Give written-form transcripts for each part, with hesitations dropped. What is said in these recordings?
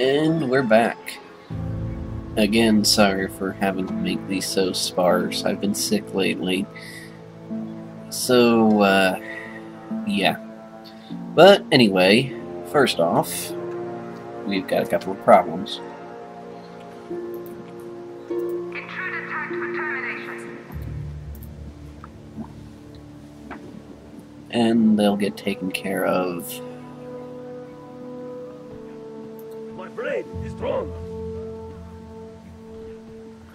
And we're back. Again, sorry for having to make these so sparse. I've been sick lately. So, yeah. But anyway, first off, we've got a couple of problems. Intruder tagged for termination. And they'll get taken care of. My brain is drawn.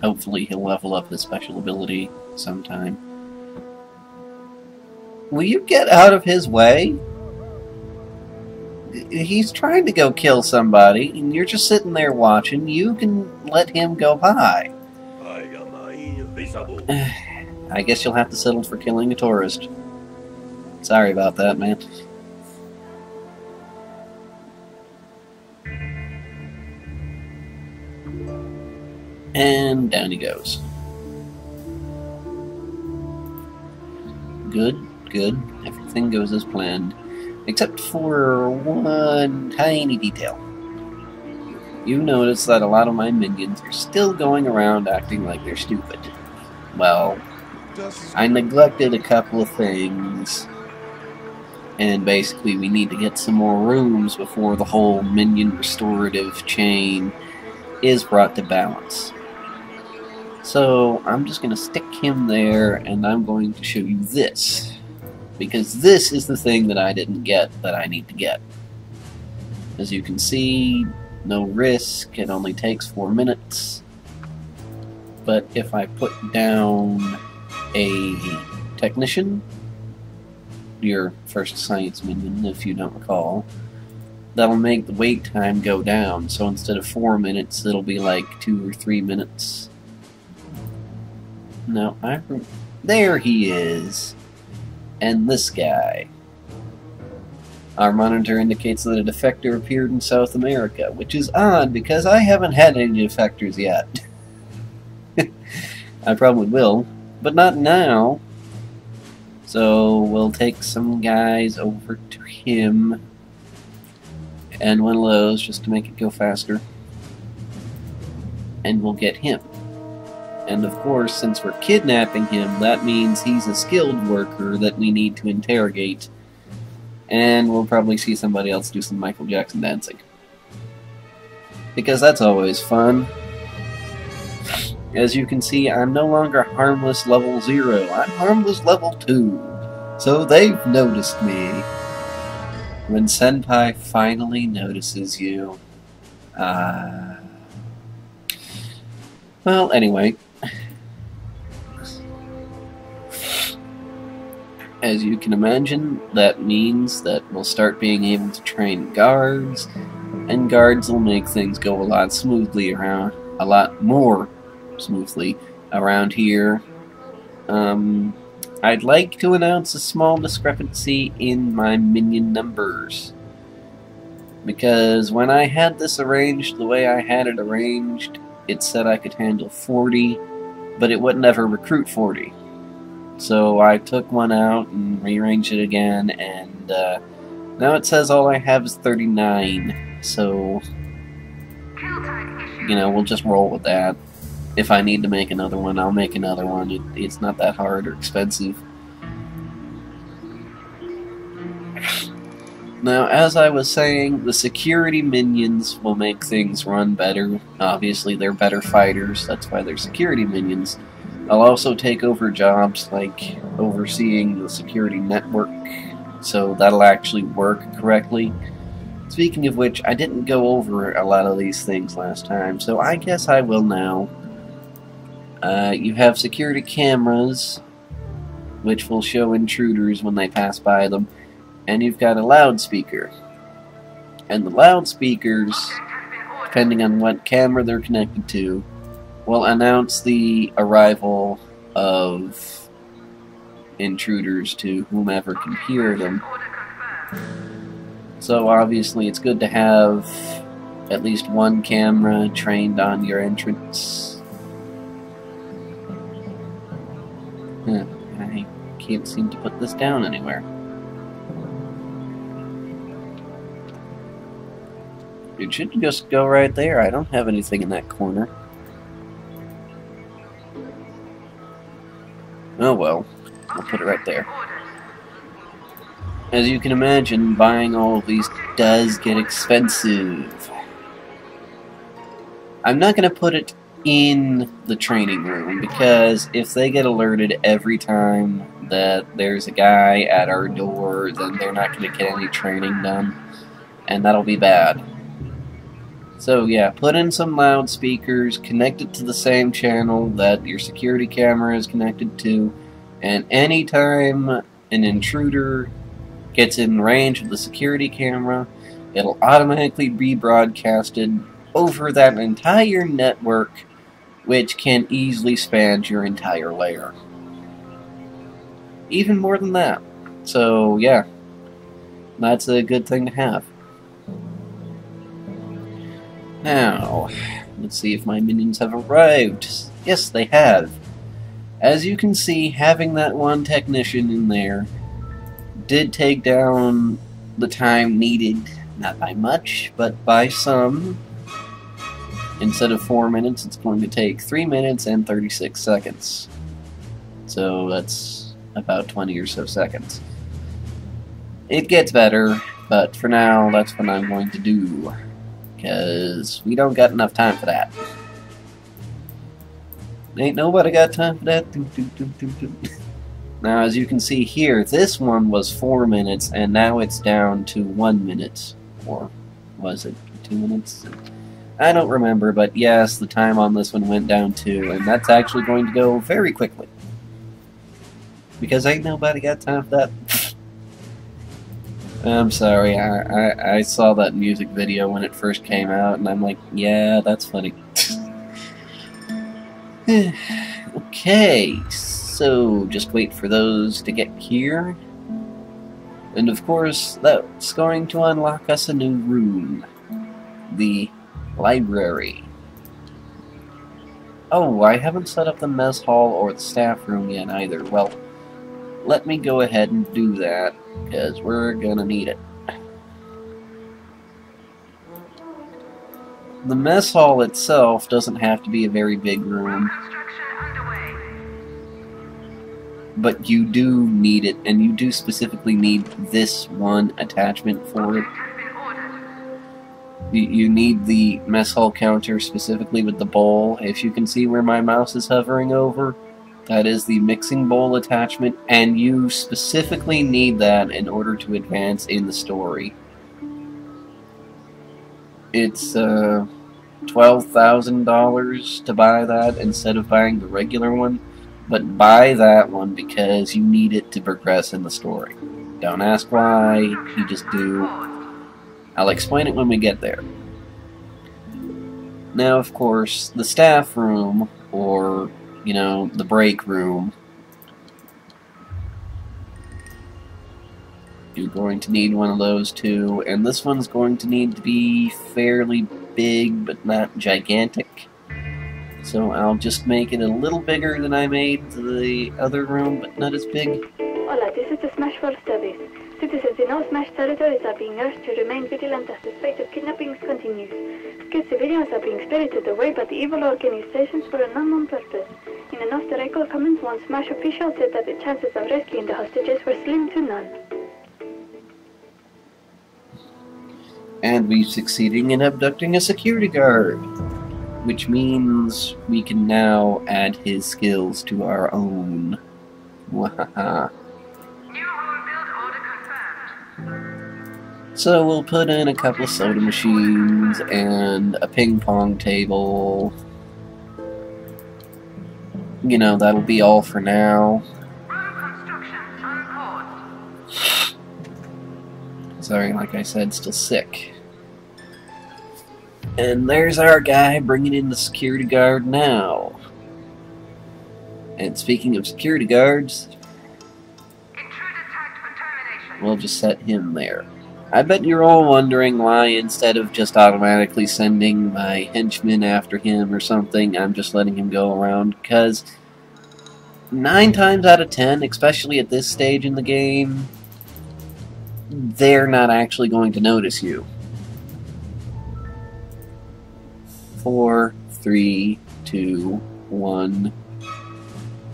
Hopefully he'll level up his special ability sometime. Will you get out of his way? He's trying to go kill somebody, and you're just sitting there watching. You can let him go by. I am invisible. I guess you'll have to settle for killing a tourist. Sorry about that, man. And down he goes. Good, good. Everything goes as planned. Except for one tiny detail. You notice that a lot of my minions are still going around acting like they're stupid. Well, I neglected a couple of things. And basically we need to get some more rooms before the whole minion restorative chain is brought to balance. So I'm just going to stick him there, and I'm going to show you this. Because this is the thing that I didn't get that I need to get. As you can see, no risk, it only takes 4 minutes. But if I put down a technician, your first science minion, if you don't recall, that'll make the wait time go down. So instead of 4 minutes, it'll be like 2 or 3 minutes. No, there he is. And this guy. Our monitor indicates that a defector appeared in South America, which is odd because I haven't had any defectors yet. I probably will, but not now. So we'll take some guys over to him and one of those just to make it go faster. And we'll get him. And of course, since we're kidnapping him, that means he's a skilled worker that we need to interrogate. And we'll probably see somebody else do some Michael Jackson dancing. Because that's always fun. As you can see, I'm no longer harmless level 0. I'm harmless level 2. So they've noticed me. When Senpai finally notices you. Well, anyway. As you can imagine, that means that we'll start being able to train guards, and guards will make things go a lot smoothly around, a lot more smoothly around here. I'd like to announce a small discrepancy in my minion numbers. Because when I had this arranged the way I had it arranged, it said I could handle 40, but it would never recruit 40. So I took one out and rearranged it again, and now it says all I have is 39. So, you know, we'll just roll with that. If I need to make another one, I'll make another one. It's not that hard or expensive. Now, as I was saying, the security minions will make things run better. Obviously, they're better fighters. That's why they're security minions. I'll also take over jobs like overseeing the security network, so that'll actually work correctly. Speaking of which, I didn't go over a lot of these things last time, so I guess I will now. You have security cameras, which will show intruders when they pass by them, and you've got a loudspeaker. And the loudspeakers, depending on what camera they're connected to, will announce the arrival of intruders to whomever can hear them. So obviously it's good to have at least one camera trained on your entrance. I can't seem to put this down anywhere. It should just go right there. I don't have anything in that corner. Oh well. I'll put it right there. As you can imagine, buying all of these does get expensive. I'm not going to put it in the training room, because if they get alerted every time that there's a guy at our door, then they're not going to get any training done, and that'll be bad. So yeah, put in some loudspeakers, connect it to the same channel that your security camera is connected to, and anytime an intruder gets in range of the security camera, it'll automatically be broadcasted over that entire network, which can easily span your entire layer. Even more than that. So yeah, that's a good thing to have. Now, let's see if my minions have arrived. Yes, they have. As you can see, having that one technician in there did take down the time needed, not by much, but by some. Instead of 4 minutes, it's going to take 3 minutes and 36 seconds. So that's about 20 or so seconds. It gets better, but for now, that's what I'm going to do, because we don't got enough time for that. Ain't nobody got time for that. Now, as you can see here, this one was 4 minutes, and now it's down to 1 minute. Or was it 2 minutes? I don't remember, but yes, the time on this one went down too, and that's actually going to go very quickly. Because ain't nobody got time for that. I'm sorry, I saw that music video when it first came out, and I'm like, yeah, that's funny. Okay, so just wait for those to get here. And of course, that's going to unlock us a new room. The library. Oh, I haven't set up the mess hall or the staff room yet either. Well, let me go ahead and do that, because we're gonna need it. The mess hall itself doesn't have to be a very big room, but you do need it, and you do specifically need this one attachment for it. You need the mess hall counter specifically with the bowl. If you can see where my mouse is hovering over, that is the mixing bowl attachment, and you specifically need that in order to advance in the story. It's $12,000 to buy that instead of buying the regular one, but buy that one because you need it to progress in the story. Don't ask why, you just do. I'll explain it when we get there. Now, of course, the staff room, or, you know, the break room, you're going to need one of those too, and this one's going to need to be fairly big, but not gigantic. So I'll just make it a little bigger than I made the other room, but not as big. Hola, this is the Smashville service. Citizens in all Smash territories are being urged to remain vigilant as the spate of kidnappings continues. Skilled civilians are being spirited away by the evil organizations for an unknown purpose. In an off-the-record comment, one Smash official said that the chances of rescuing the hostages were slim to none. And we're succeeding in abducting a security guard, which means we can now add his skills to our own. Wahaha. So we'll put in a couple of soda machines and a ping pong table. You know, that'll be all for now. Sorry, like I said, still sick. And there's our guy bringing in the security guard now. And speaking of security guards, we'll just set him there. I bet you're all wondering why, instead of just automatically sending my henchmen after him or something, I'm just letting him go around, because 9 times out of 10, especially at this stage in the game, they're not actually going to notice you. 4, 3, 2, 1.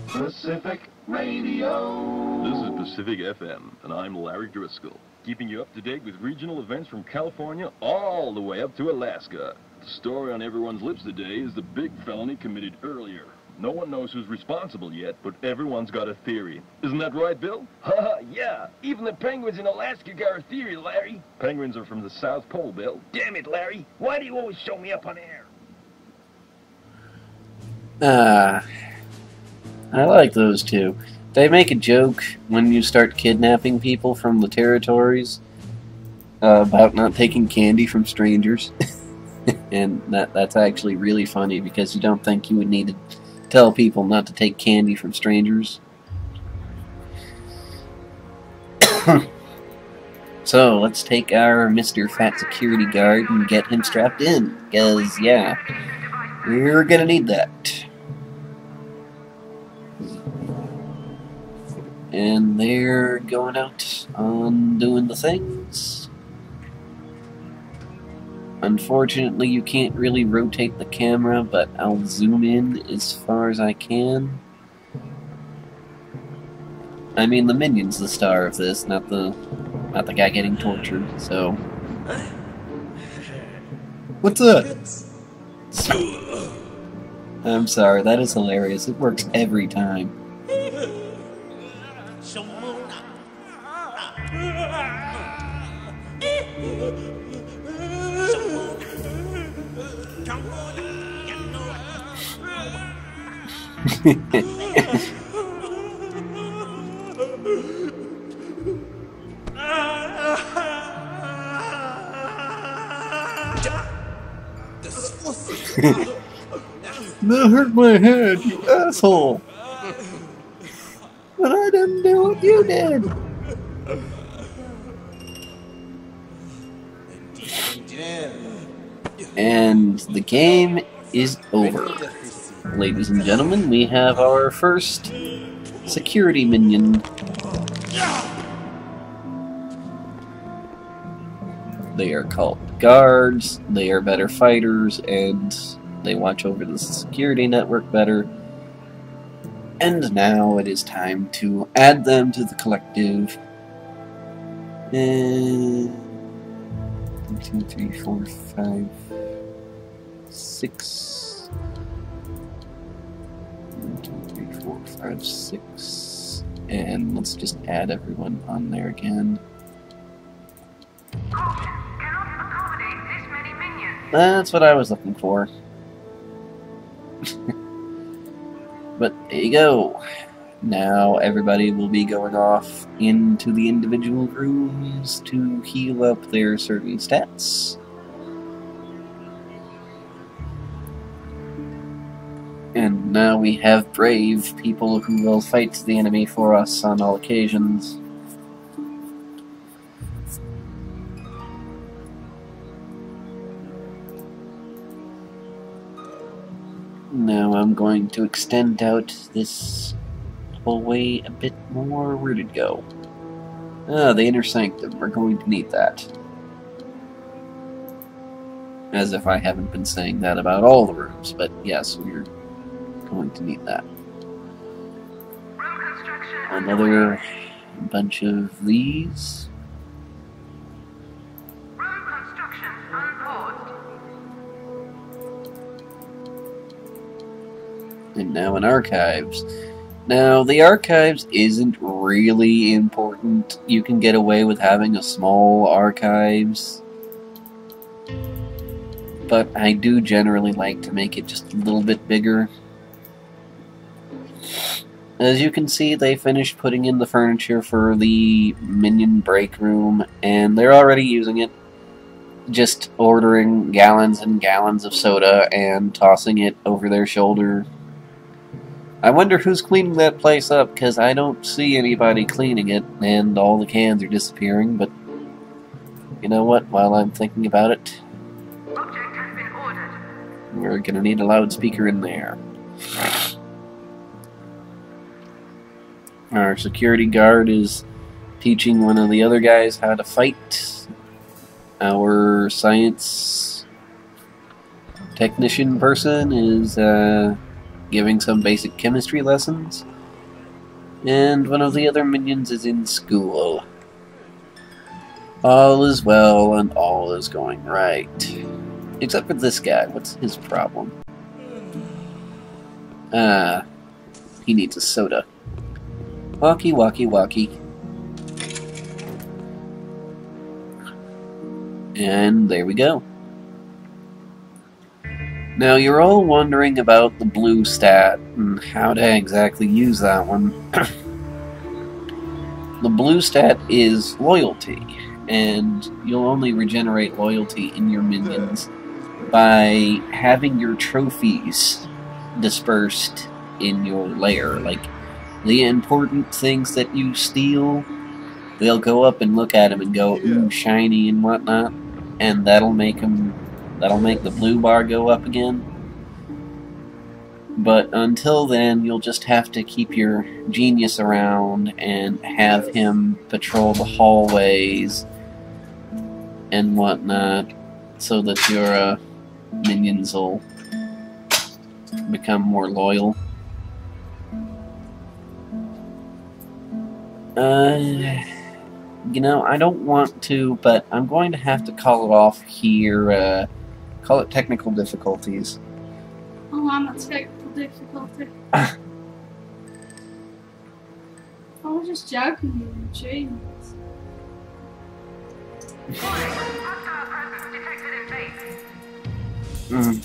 Pacific Radio. This is Pacific FM, and I'm Larry Driscoll, keeping you up to date with regional events from California all the way up to Alaska. The story on everyone's lips today is the big felony committed earlier. No one knows who's responsible yet, but everyone's got a theory. Isn't that right, Bill? Haha, yeah. Even the penguins in Alaska got a theory, Larry. Penguins are from the South Pole, Bill. Damn it, Larry. Why do you always show me up on air? I like those two. They make a joke when you start kidnapping people from the territories about not taking candy from strangers. And that's actually really funny because you don't think you would need to tell people not to take candy from strangers. So, let's take our Mr. Fat Security Guard and get him strapped in, because, yeah, we're gonna need that. And they're going out on doing the things. Unfortunately, you can't really rotate the camera, but I'll zoom in as far as I can. I mean, the minion's the star of this, not the guy getting tortured, so... What's that? I'm sorry, that is hilarious. It works every time. That hurt my head, you asshole! But I didn't do what you did! And the game is over. Ladies and gentlemen, we have our first security minion. They are called guards, they are better fighters, and they watch over the security network better. And now it is time to add them to the collective. And 1, 2, 3, 4, 5, 6. 1, 2, 3, 4, 5, 6. And let's just add everyone on there again. Cannot accommodate this many minions. That's what I was looking for. But there you go. Now everybody will be going off into the individual rooms to heal up their certain stats. And now we have brave people who will fight the enemy for us on all occasions. Now I'm going to extend out this hallway a bit more. Where'd it go? Ah, the inner sanctum. We're going to need that. As if I haven't been saying that about all the rooms, but yes, we're going to need that. Room construction Another bunch of these. Room construction unpaused. And now in archives. Now, the archives isn't really important. You can get away with having a small archives. But I do generally like to make it just a little bit bigger. As you can see, they finished putting in the furniture for the minion break room, and they're already using it. Just ordering gallons and gallons of soda and tossing it over their shoulder. I wonder who's cleaning that place up, because I don't see anybody cleaning it, and all the cans are disappearing, but you know what, while I'm thinking about it, Object has been ordered. we're gonna need a loudspeaker in there. Our security guard is teaching one of the other guys how to fight. Our science technician person is giving some basic chemistry lessons, and one of the other minions is in school. All is well and all is going right. Except for this guy. What's his problem? He needs a soda. Walkie, walkie, walkie. And there we go. Now you're all wondering about the blue stat and how to exactly use that one. The blue stat is loyalty, and you'll only regenerate loyalty in your minions by having your trophies dispersed in your lair. Like, the important things that you steal, they'll go up and look at them and go, ooh, shiny and whatnot, and that'll make the blue bar go up again. But until then, you'll just have to keep your genius around and have him patrol the hallways and whatnot, so that your minions will become more loyal. You know, I don't want to, but I'm going to have to call it off here. Call it technical difficulties. Oh, I'm a technical difficulty. I was just joking with you, jeez. Hostile presence detected in base.